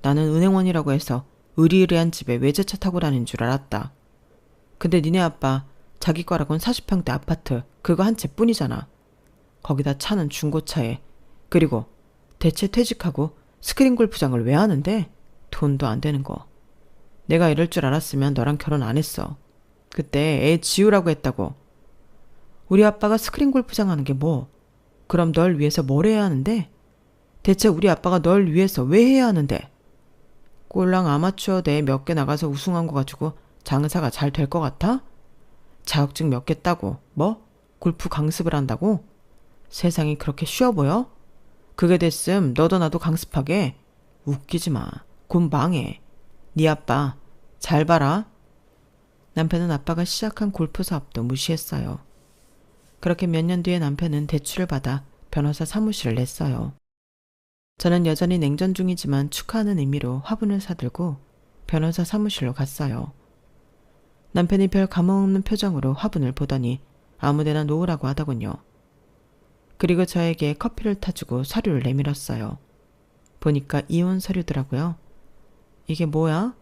나는 은행원이라고 해서 의리의리한 집에 외제차 타고 다니는 줄 알았다. 근데 니네 아빠 자기 거라곤 40평대 아파트 그거 한 채뿐이잖아. 거기다 차는 중고차에. 그리고 대체 퇴직하고 스크린 골프장을 왜 하는데? 돈도 안 되는 거. 내가 이럴 줄 알았으면 너랑 결혼 안 했어. 그때 애 지우라고 했다고. 우리 아빠가 스크린 골프장 하는 게 뭐? 그럼 널 위해서 뭘 해야 하는데? 대체 우리 아빠가 널 위해서 왜 해야 하는데? 꼴랑 아마추어 대회 몇 개 나가서 우승한 거 가지고 장사가 잘 될 것 같아? 자격증 몇 개 따고 뭐? 골프 강습을 한다고? 세상이 그렇게 쉬워 보여? 그게 됐음 너도 나도 강습하게. 웃기지 마. 곧 망해. 네 아빠 잘 봐라. 남편은 아빠가 시작한 골프 사업도 무시했어요. 그렇게 몇 년 뒤에 남편은 대출을 받아 변호사 사무실을 냈어요. 저는 여전히 냉전 중이지만 축하하는 의미로 화분을 사들고 변호사 사무실로 갔어요. 남편이 별 감흥 없는 표정으로 화분을 보더니 아무데나 놓으라고 하더군요. 그리고 저에게 커피를 타주고 서류를 내밀었어요. 보니까 이혼 서류더라고요. 이게 뭐야?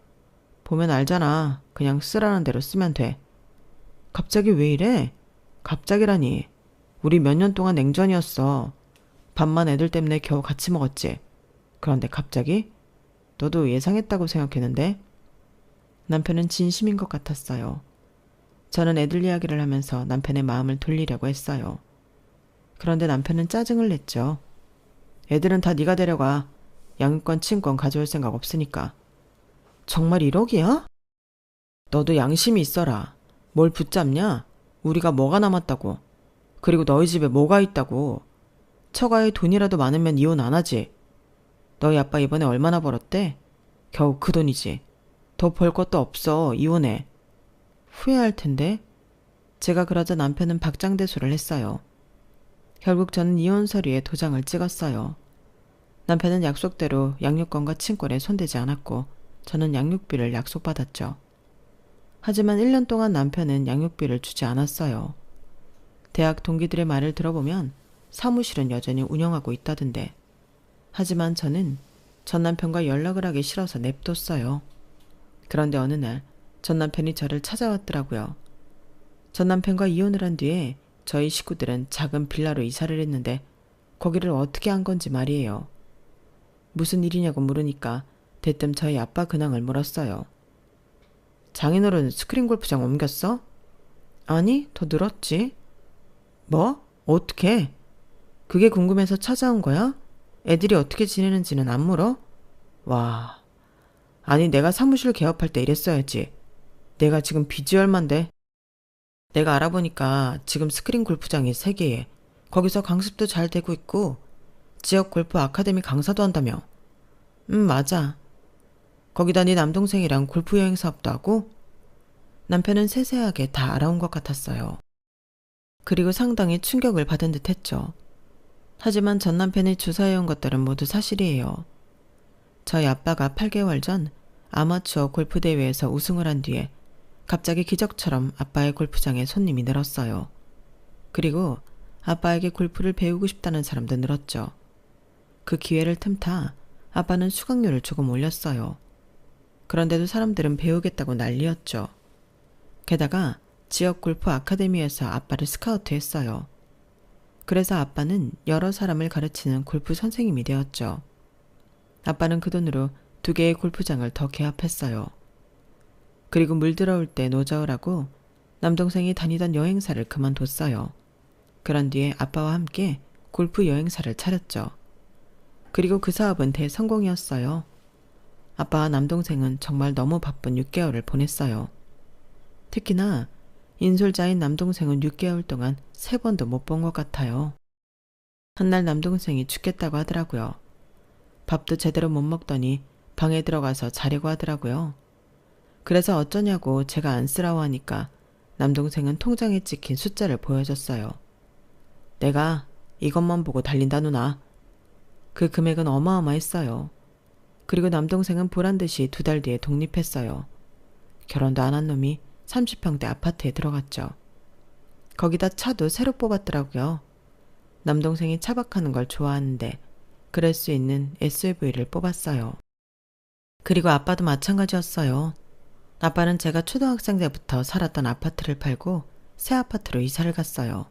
보면 알잖아. 그냥 쓰라는 대로 쓰면 돼. 갑자기 왜 이래? 갑자기라니. 우리 몇 년 동안 냉전이었어. 밥만 애들 때문에 겨우 같이 먹었지. 그런데 갑자기? 너도 예상했다고 생각했는데? 남편은 진심인 것 같았어요. 저는 애들 이야기를 하면서 남편의 마음을 돌리려고 했어요. 그런데 남편은 짜증을 냈죠. 애들은 다 네가 데려가. 양육권, 친권 가져올 생각 없으니까. 정말 1억이야? 너도 양심이 있어라. 뭘 붙잡냐? 우리가 뭐가 남았다고. 그리고 너희 집에 뭐가 있다고. 처가에 돈이라도 많으면 이혼 안 하지. 너희 아빠 이번에 얼마나 벌었대? 겨우 그 돈이지. 더 벌 것도 없어. 이혼해. 후회할 텐데. 제가 그러자 남편은 박장대소를 했어요. 결국 저는 이혼 서류에 도장을 찍었어요. 남편은 약속대로 양육권과 친권에 손대지 않았고 저는 양육비를 약속받았죠. 하지만 1년 동안 남편은 양육비를 주지 않았어요. 대학 동기들의 말을 들어보면 사무실은 여전히 운영하고 있다던데. 하지만 저는 전 남편과 연락을 하기 싫어서 냅뒀어요. 그런데 어느 날 전 남편이 저를 찾아왔더라고요. 전 남편과 이혼을 한 뒤에 저희 식구들은 작은 빌라로 이사를 했는데 거기를 어떻게 한 건지 말이에요. 무슨 일이냐고 물으니까 대뜸 저희 아빠 근황을 물었어요. 장인어른 스크린 골프장 옮겼어? 아니, 더 늘었지. 뭐? 어떻게? 그게 궁금해서 찾아온 거야? 애들이 어떻게 지내는지는 안 물어? 와, 아니 내가 사무실 개업할 때 이랬어야지. 내가 지금 빚이 얼만데? 내가 알아보니까 지금 스크린 골프장이 3개에 거기서 강습도 잘 되고 있고 지역 골프 아카데미 강사도 한다며. 맞아. 거기다 네 남동생이랑 골프 여행 사업도 하고? 남편은 세세하게 다 알아온 것 같았어요. 그리고 상당히 충격을 받은 듯 했죠. 하지만 전 남편이 주사해온 것들은 모두 사실이에요. 저희 아빠가 8개월 전 아마추어 골프 대회에서 우승을 한 뒤에 갑자기 기적처럼 아빠의 골프장에 손님이 늘었어요. 그리고 아빠에게 골프를 배우고 싶다는 사람도 늘었죠. 그 기회를 틈타 아빠는 수강료를 조금 올렸어요. 그런데도 사람들은 배우겠다고 난리였죠. 게다가 지역 골프 아카데미에서 아빠를 스카우트했어요. 그래서 아빠는 여러 사람을 가르치는 골프 선생님이 되었죠. 아빠는 그 돈으로 2개의 골프장을 더 개합했어요. 그리고 물 들어올 때 노저으라고 남동생이 다니던 여행사를 그만뒀어요. 그런 뒤에 아빠와 함께 골프 여행사를 차렸죠. 그리고 그 사업은 대성공이었어요. 아빠와 남동생은 정말 너무 바쁜 6개월을 보냈어요. 특히나 인솔자인 남동생은 6개월 동안 3번도 못 본 것 같아요. 한날 남동생이 죽겠다고 하더라고요. 밥도 제대로 못 먹더니 방에 들어가서 자려고 하더라고요. 그래서 어쩌냐고 제가 안쓰러워하니까 남동생은 통장에 찍힌 숫자를 보여줬어요. 내가 이것만 보고 달린다 누나. 그 금액은 어마어마했어요. 그리고 남동생은 보란듯이 2달 뒤에 독립했어요. 결혼도 안 한 놈이 30평대 아파트에 들어갔죠. 거기다 차도 새로 뽑았더라고요. 남동생이 차박하는 걸 좋아하는데 그럴 수 있는 SUV를 뽑았어요. 그리고 아빠도 마찬가지였어요. 아빠는 제가 초등학생 때부터 살았던 아파트를 팔고 새 아파트로 이사를 갔어요.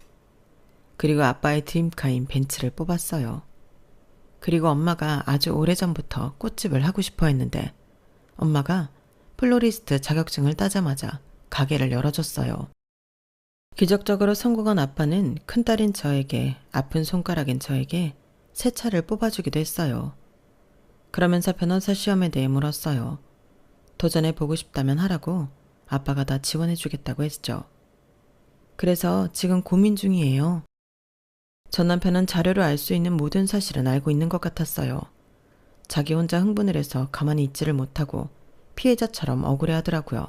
그리고 아빠의 드림카인 벤츠를 뽑았어요. 그리고 엄마가 아주 오래전부터 꽃집을 하고 싶어 했는데 엄마가 플로리스트 자격증을 따자마자 가게를 열어줬어요. 기적적으로 성공한 아빠는 큰딸인 저에게, 아픈 손가락인 저에게 새 차를 뽑아주기도 했어요. 그러면서 변호사 시험에 대해 물었어요. 도전해보고 싶다면 하라고 아빠가 다 지원해주겠다고 했죠. 그래서 지금 고민 중이에요. 전 남편은 자료로 알 수 있는 모든 사실은 알고 있는 것 같았어요. 자기 혼자 흥분을 해서 가만히 있지를 못하고 피해자처럼 억울해하더라고요.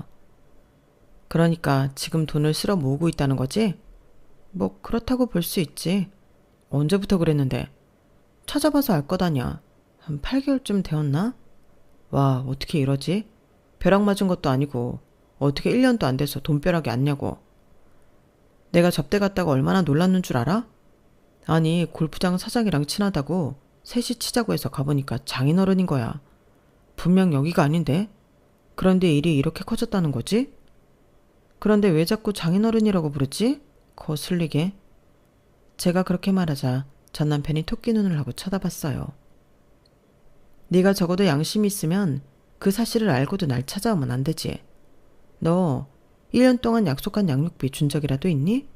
그러니까 지금 돈을 쓸어 모으고 있다는 거지? 뭐 그렇다고 볼 수 있지. 언제부터 그랬는데? 찾아봐서 알 거다냐. 한 8개월쯤 되었나? 와, 어떻게 이러지? 벼락 맞은 것도 아니고 어떻게 1년도 안 돼서 돈벼락이 안냐고. 내가 접대 갔다가 얼마나 놀랐는 줄 알아? 아니, 골프장 사장이랑 친하다고 셋이 치자고 해서 가보니까 장인어른인 거야. 분명 여기가 아닌데? 그런데 일이 이렇게 커졌다는 거지? 그런데 왜 자꾸 장인어른이라고 부르지? 거슬리게. 제가 그렇게 말하자 전 남편이 토끼 눈을 하고 쳐다봤어요. 네가 적어도 양심이 있으면 그 사실을 알고도 날 찾아오면 안 되지. 너 1년 동안 약속한 양육비 준 적이라도 있니?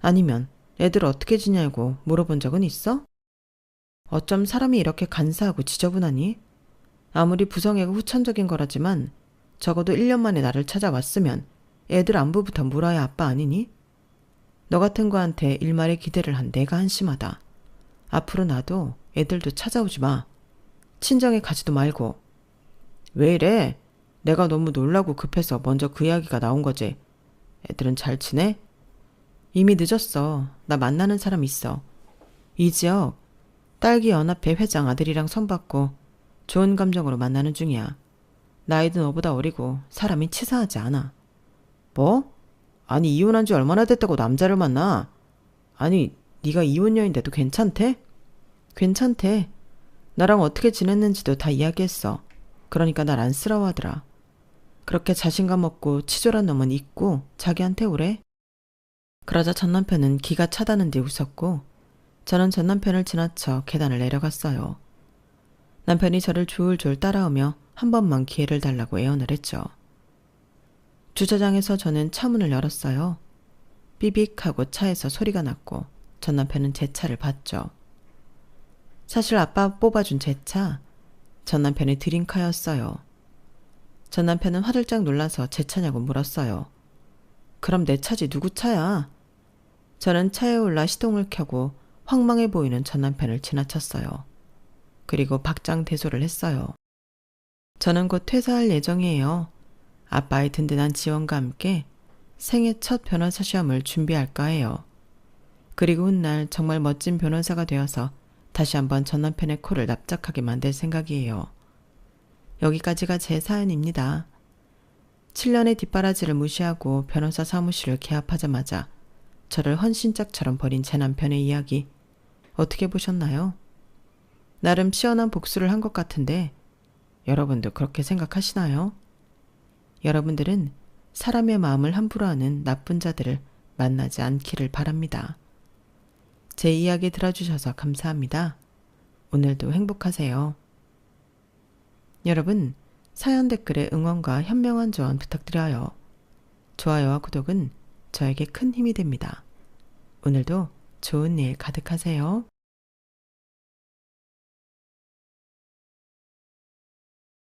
아니면 애들 어떻게 지냐고 물어본 적은 있어? 어쩜 사람이 이렇게 간사하고 지저분하니? 아무리 부성애가 후천적인 거라지만 적어도 1년 만에 나를 찾아왔으면 애들 안부부터 물어야 아빠 아니니? 너 같은 거한테 일말의 기대를 한 내가 한심하다. 앞으로 나도 애들도 찾아오지 마. 친정에 가지도 말고. 왜 이래? 내가 너무 놀라고 급해서 먼저 그 이야기가 나온 거지. 애들은 잘 지내? 이미 늦었어. 나 만나는 사람 있어. 이 지역 딸기연합회 회장 아들이랑 선받고 좋은 감정으로 만나는 중이야. 나이도 너보다 어리고 사람이 치사하지 않아. 뭐? 아니 이혼한 지 얼마나 됐다고 남자를 만나? 아니 네가 이혼녀인데도 괜찮대? 괜찮대. 나랑 어떻게 지냈는지도 다 이야기했어. 그러니까 날 안쓰러워하더라. 그렇게 자신감 없고 치졸한 놈은 있고 자기한테 오래. 그러자 전 남편은 기가 차다는 듯 웃었고 저는 전 남편을 지나쳐 계단을 내려갔어요. 남편이 저를 졸졸 따라오며 한 번만 기회를 달라고 애원을 했죠. 주차장에서 저는 차문을 열었어요. 삐빅 하고 차에서 소리가 났고 전 남편은 제 차를 봤죠. 사실 아빠 뽑아준 제 차, 전 남편의 드림카였어요. 전 남편은 화들짝 놀라서 제 차냐고 물었어요. 그럼 내 차지 누구 차야? 저는 차에 올라 시동을 켜고 황망해 보이는 전 남편을 지나쳤어요. 그리고 박장대소를 했어요. 저는 곧 퇴사할 예정이에요. 아빠의 든든한 지원과 함께 생애 첫 변호사 시험을 준비할까 해요. 그리고 훗날 정말 멋진 변호사가 되어서 다시 한번 전 남편의 코를 납작하게 만들 생각이에요. 여기까지가 제 사연입니다. 7년의 뒷바라지를 무시하고 변호사 사무실을 개업하자마자 저를 헌신짝처럼 버린 제 남편의 이야기 어떻게 보셨나요? 나름 시원한 복수를 한 것 같은데 여러분도 그렇게 생각하시나요? 여러분들은 사람의 마음을 함부로 하는 나쁜 자들을 만나지 않기를 바랍니다. 제 이야기 들어주셔서 감사합니다. 오늘도 행복하세요. 여러분, 사연 댓글에 응원과 현명한 조언 부탁드려요. 좋아요와 구독은 저에게 큰 힘이 됩니다. 오늘도 좋은 일 가득하세요.